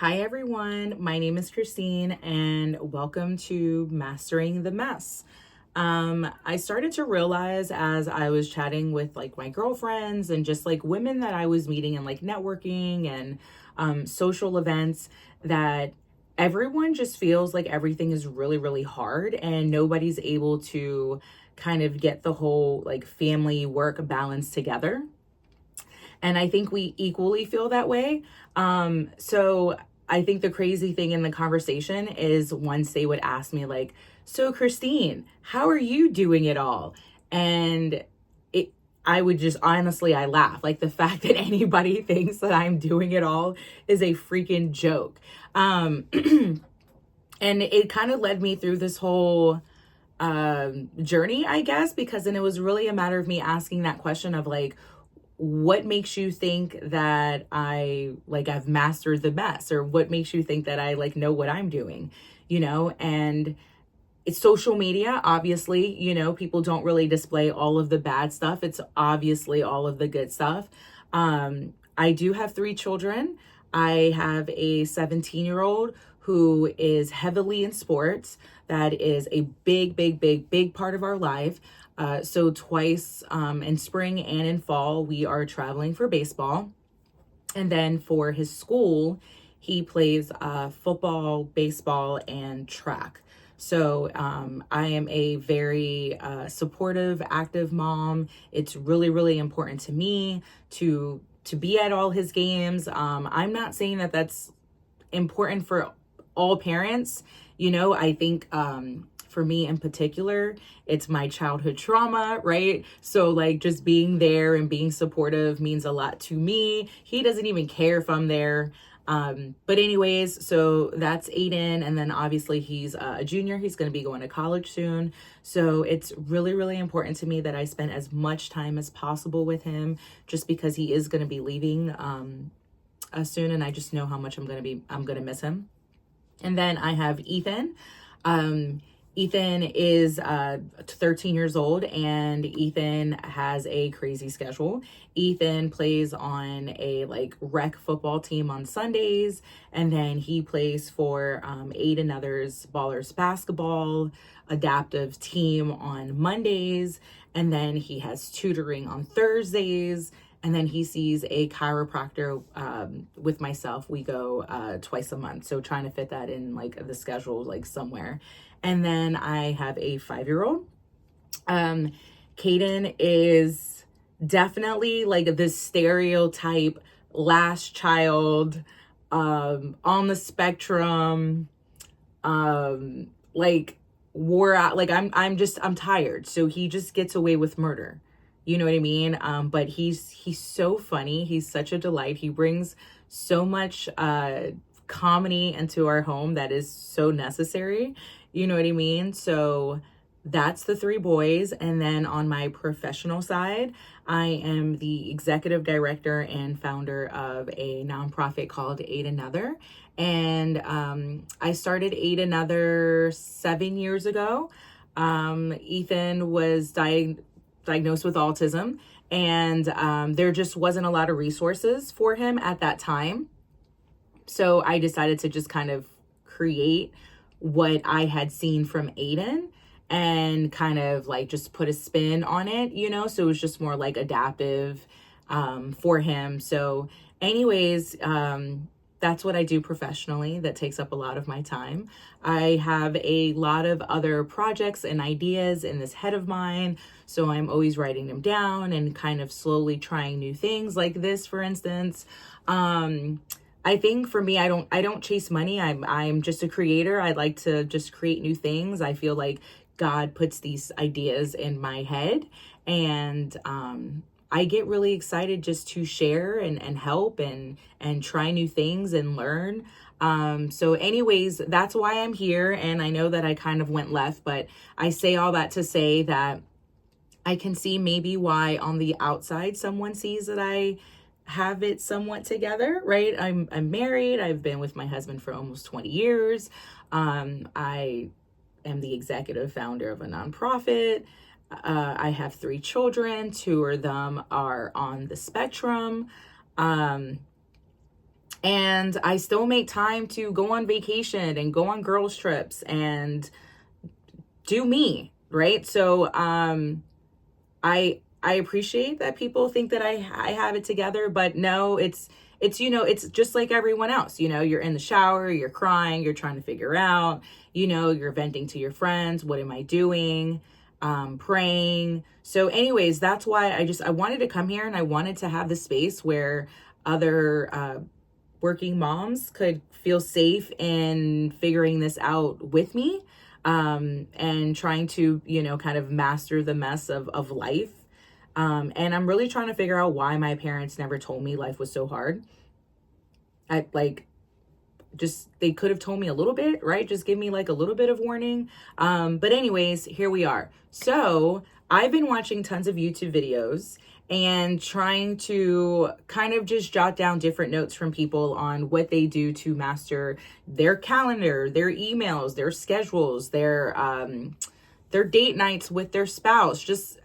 Hi everyone, my name is Christine and welcome to Mastering the Mess. I started to realize as I was chatting with like my girlfriends and just like women that I was meeting and like networking and social events that everyone just feels like everything is really, really hard and nobody's able to kind of get the whole like family work balance together. And I think we equally feel that way. So I think the crazy thing in the conversation is once they would ask me, like, so Christine, how are you doing it all? And it, I would just honestly, I laugh. Like the fact that anybody thinks that I'm doing it all is a freaking joke. And it kind of led me through this whole journey, I guess, because then it was really a matter of me asking that question of like, what makes you think that I've mastered the mess, or what makes you think that I like know what I'm doing, and it's social media. Obviously, people don't really display all of the bad stuff. It's obviously all of the good stuff. I do have three children. I have a 17-year-old who is heavily in sports. That is a big, big, big, big part of our life. So twice in spring and in fall, we are traveling for baseball. And then for his school, he plays football, baseball, and track. So I am a very supportive, active mom. It's really, really important to me to be at all his games. I'm not saying that that's important for all parents. I think for me in particular, it's my childhood trauma, right? So like just being there and being supportive means a lot to me. He doesn't even care if I'm there. But anyways, so that's Aiden. And then obviously he's a junior. He's going to be going to college soon. So it's really, really important to me that I spend as much time as possible with him, just because he is going to be leaving soon. And I just know how much I'm going to miss him. And then I have Ethan. Ethan is 13 years old, and Ethan has a crazy schedule. Ethan plays on a like rec football team on Sundays, and then he plays for Eight and Others Ballers basketball adaptive team on Mondays, and then he has tutoring on Thursdays. And then he sees a chiropractor with myself. We go twice a month. So trying to fit that in like the schedule, like somewhere. And then I have a 5-year-old. Caden is definitely like the stereotype last child on the spectrum, like wore out. Like I'm tired. So he just gets away with murder. You know what I mean? But he's so funny. He's such a delight. He brings so much comedy into our home that is so necessary. You know what I mean? So that's the three boys. And then on my professional side, I am the executive director and founder of a nonprofit called Aid Another. And I started Aid Another 7 years ago. Ethan was diagnosed with autism, and there just wasn't a lot of resources for him at that time. So I decided to just kind of create what I had seen from Aiden and kind of like just put a spin on it, so it was just more like adaptive for him. So anyways, that's what I do professionally. That takes up a lot of my time. I have a lot of other projects and ideas in this head of mine. So I'm always writing them down and kind of slowly trying new things like this, for instance. I think for me, I don't chase money. I'm just a creator. I like to just create new things. I feel like God puts these ideas in my head, and I get really excited just to share and help and try new things and learn. So anyways, that's why I'm here. And I know that I kind of went left, but I say all that to say that I can see maybe why on the outside someone sees that I have it somewhat together, right? I'm married. I've been with my husband for almost 20 years. I am the executive founder of a nonprofit. I have three children. Two of them are on the spectrum. And I still make time to go on vacation and go on girls trips and do me, right? So I appreciate that people think that I have it together, but no, it's it's just like everyone else. You're in the shower, you're crying, you're trying to figure out, you're venting to your friends, what am I doing? Praying. So anyways, that's why I wanted to come here, and I wanted to have the space where other working moms could feel safe in figuring this out with me, and trying to, kind of master the mess of life. And I'm really trying to figure out why my parents never told me life was so hard. They could have told me a little bit, right? Just give me like a little bit of warning. But anyways, here we are. So I've been watching tons of YouTube videos and trying to kind of just jot down different notes from people on what they do to master their calendar, their emails, their schedules, their date nights with their spouse, just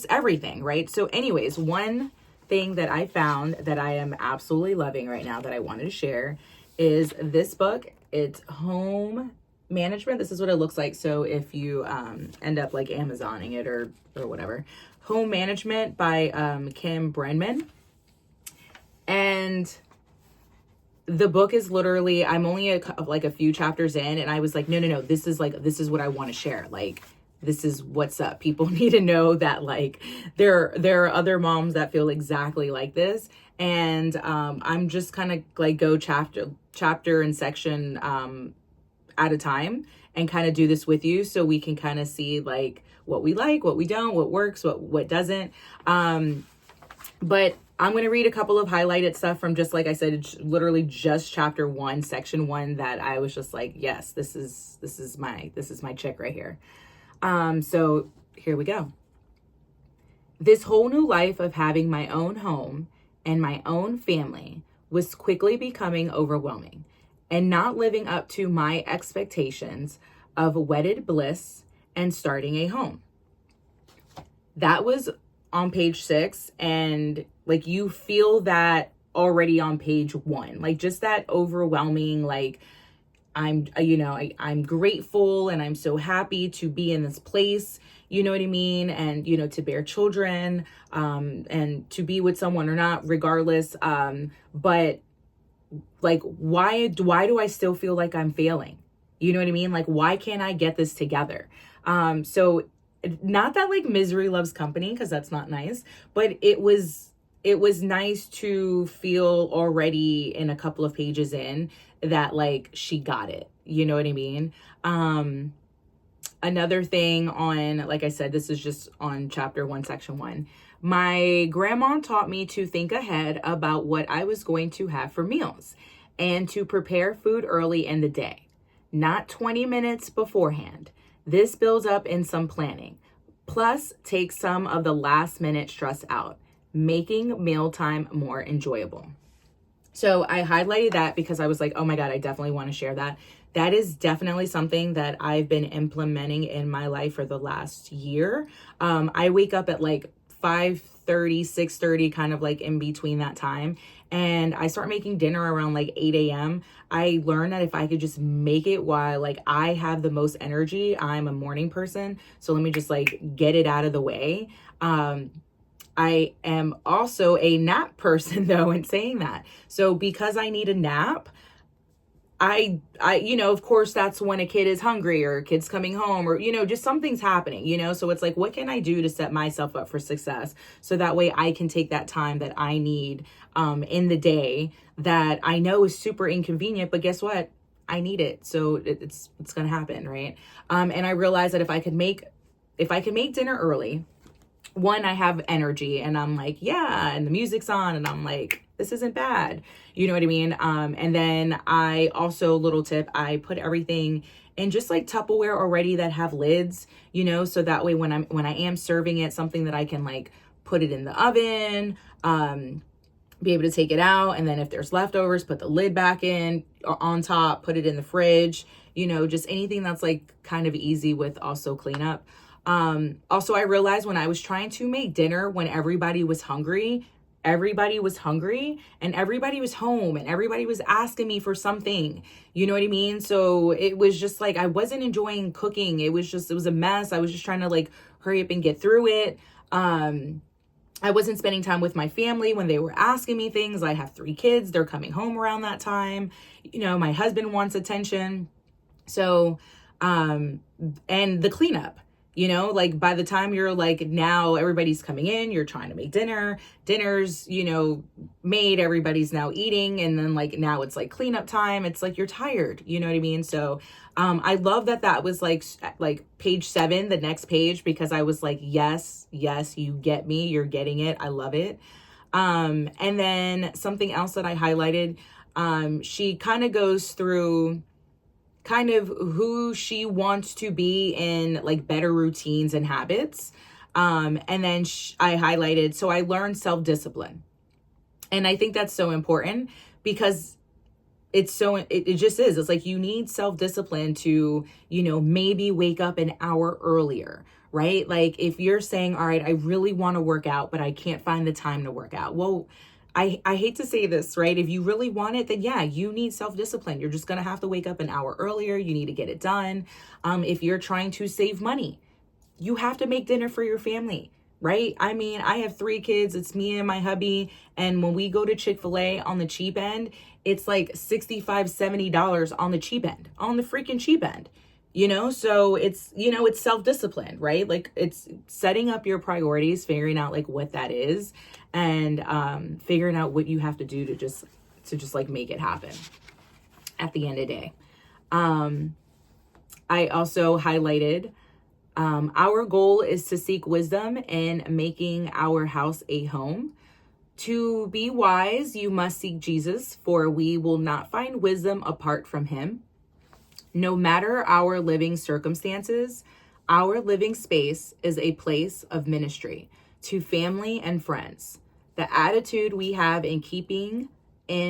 everything, right? So anyways, one thing that I found that I am absolutely loving right now that I wanted to share is this book. It's Home Management. This is what it looks like. So if you end up like Amazoning it or whatever, Home Management by Kim Brenman. And the book is literally, I'm only a few chapters in, and I was like, no, this is what I want to share. Like, this is what's up. People need to know that like there are other moms that feel exactly like this. And I'm just kind of like go chapter and section at a time, and kind of do this with you so we can kind of see like what we like, what we don't, what works, what doesn't. But I'm going to read a couple of highlighted stuff from, just like I said, it's literally just chapter 1, section 1, that I was just like, yes, this is my chick right here. So here we go. This whole new life of having my own home and my own family was quickly becoming overwhelming and not living up to my expectations of wedded bliss and starting a home. That was on page 6, and like you feel that already on page 1, like just that overwhelming, like I'm grateful and I'm so happy to be in this place, you know what I mean? And, to bear children, and to be with someone or not, regardless. But like, why do I still feel like I'm failing? You know what I mean? Like, why can't I get this together? So not that like misery loves company, because that's not nice, but it was nice to feel already in a couple of pages in that like she got it. You know what I mean? Another thing on, like I said, this is just on chapter 1, section 1. My grandma taught me to think ahead about what I was going to have for meals and to prepare food early in the day, not 20 minutes beforehand. This builds up in some planning, plus takes some of the last minute stress out, making mealtime more enjoyable. So I highlighted that because I was like, oh my God, I definitely want to share that. That is definitely something that I've been implementing in my life for the last year. I wake up at like 5:30, 6:30, kind of like in between that time. And I start making dinner around like 8 a.m. I learned that if I could just make it while like I have the most energy, I'm a morning person. So let me just like get it out of the way. I am also a nap person though, in saying that. So because I need a nap, I, of course, that's when a kid is hungry or a kid's coming home or, just something's happening, so it's like, what can I do to set myself up for success? So that way I can take that time that I need in the day that I know is super inconvenient, but guess what? I need it. So it's going to happen. Right. And I realized that if I could make dinner early, one, I have energy and I'm like, yeah, and the music's on and I'm like, this isn't bad. You know what I mean? And then I also, little tip, I put everything in just like Tupperware already that have lids, so that way when I am serving it, something that I can like put it in the oven, be able to take it out. And then if there's leftovers, put the lid back in or on top, put it in the fridge, just anything that's like kind of easy with also cleanup. Also, I realized when I was trying to make dinner when everybody was hungry, everybody was hungry and everybody was home and everybody was asking me for something. You know what I mean? So it was just like, I wasn't enjoying cooking. It was a mess. I was just trying to like hurry up and get through it. I wasn't spending time with my family when they were asking me things. I have 3 kids. They're coming home around that time. You know, my husband wants attention. So, and the cleanup, you know, like by the time you're like, now everybody's coming in, you're trying to make dinner's, you know, made, everybody's now eating. And then like, now it's like cleanup time. It's like, you're tired, you know what I mean? So, I love that was like page 7, the next page, because I was like, yes, you get me, you're getting it. I love it. And then something else that I highlighted, she kind of goes through kind of who she wants to be in like better routines and habits. And then I highlighted, so I learned self-discipline. And I think that's so important because it just is. It's like you need self-discipline to, you know, maybe wake up an hour earlier, right? Like if you're saying, all right, I really want to work out, but I can't find the time to work out. Well, I hate to say this, right? If you really want it, then yeah, you need self-discipline. You're just going to have to wake up an hour earlier. You need to get it done. If you're trying to save money, you have to make dinner for your family, right? I mean, I have 3 kids. It's me and my hubby. And when we go to Chick-fil-A on the cheap end, it's like $65, $70 on the cheap end, on the freaking cheap end, you know? So it's, you know, it's self-discipline, right? Like it's setting up your priorities, figuring out like what that is, and figuring out what you have to do to just like make it happen at the end of the day. I also highlighted, our goal is to seek wisdom in making our house a home. To be wise, you must seek Jesus, for we will not find wisdom apart from him. No matter our living circumstances, our living space is a place of ministry to family and friends. The attitude we have in keeping our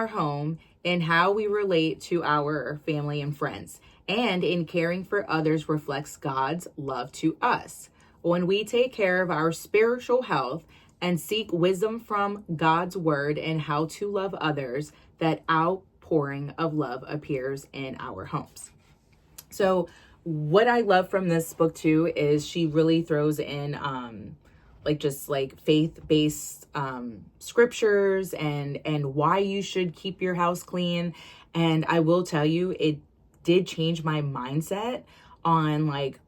home and how we relate to our family and friends, and in caring for others reflects God's love to us. When we take care of our spiritual health and seek wisdom from God's word and how to love others, that outpouring of love appears in our homes. So what I love from this book too is she really throws in like just like faith-based scriptures and why you should keep your house clean. And I will tell you, it did change my mindset on like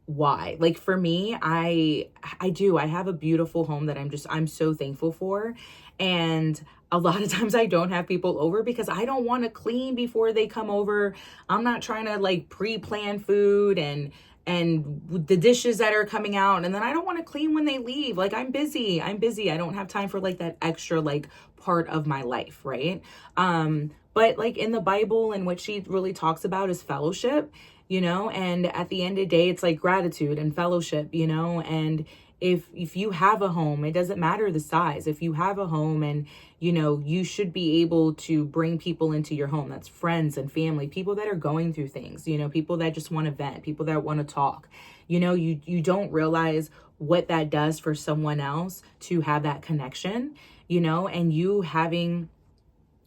why. Like for me, I have a beautiful home that I'm so thankful for. And a lot of times I don't have people over because I don't want to clean before they come over. I'm not trying to like pre-plan food and the dishes that are coming out, and then I don't want to clean when they leave. Like I'm busy. I don't have time for like that extra like part of my life, right? But like in the Bible, and what she really talks about is fellowship, you know, and at the end of the day, it's like gratitude and fellowship, you know. And if you have a home, it doesn't matter the size. If you have a home, and you know, you should be able to bring people into your home. That's friends and family, people that are going through things, you know, people that just want to vent, people that want to talk. You know, you don't realize what that does for someone else to have that connection, you know. And you having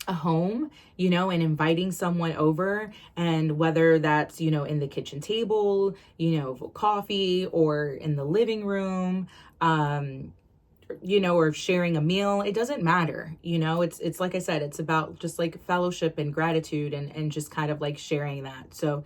a home, you know, and inviting someone over, and whether that's, you know, in the kitchen table, you know, for coffee, or in the living room, you know, or sharing a meal, it doesn't matter, you know. It's like I said, it's about just like fellowship and gratitude and just kind of like sharing that. So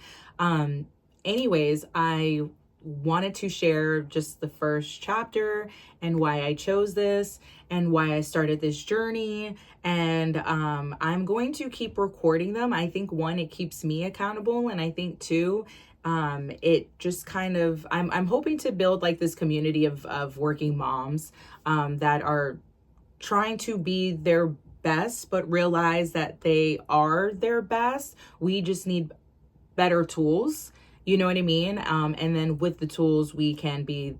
anyways, I wanted to share just the first chapter and why I chose this and why I started this journey. And I'm going to keep recording them. I think one, it keeps me accountable, and I think two, it just kind of, I'm hoping to build like this community of working moms that are trying to be their best, but realize that they are their best. We just need better tools. You know what I mean? And then with the tools, we can be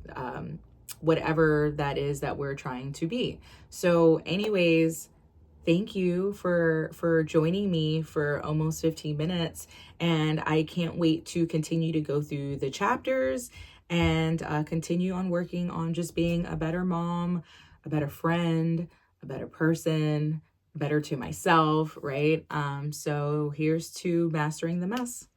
whatever that is that we're trying to be. So anyways, thank you for joining me for almost 15 minutes. And I can't wait to continue to go through the chapters and continue on working on just being a better mom, a better friend, a better person, better to myself, right? So here's to mastering the mess.